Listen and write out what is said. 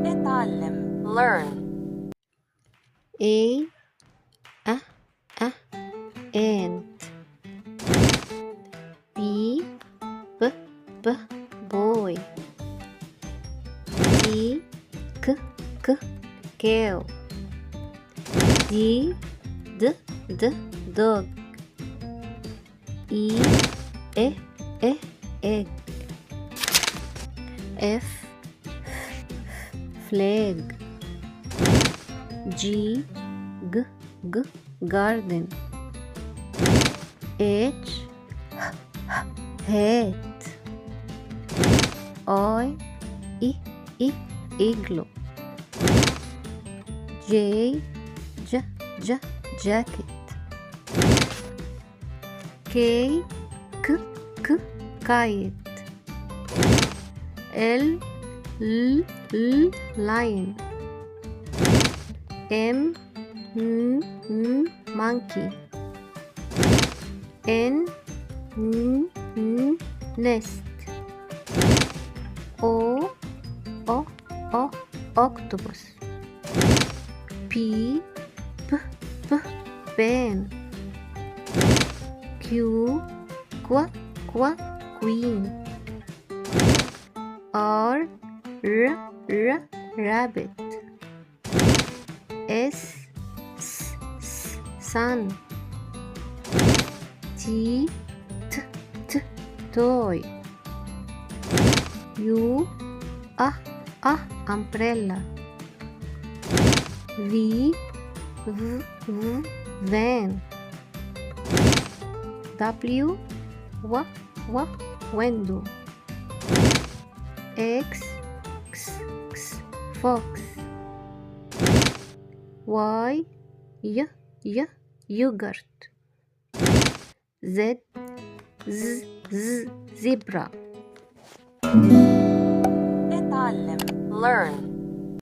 اتعلم learn. A ant. B boy. C cow. D dog. E egg. F flag. G garden. H hat. I igloo. J jacket. K kite. L lion. M monkey. N nest. O octopus. P pen. Q queen. R rabbit. S sun. T toy. U umbrella. V van. W window. X fox. Y yogurt. Z zebra. اتعلم learn.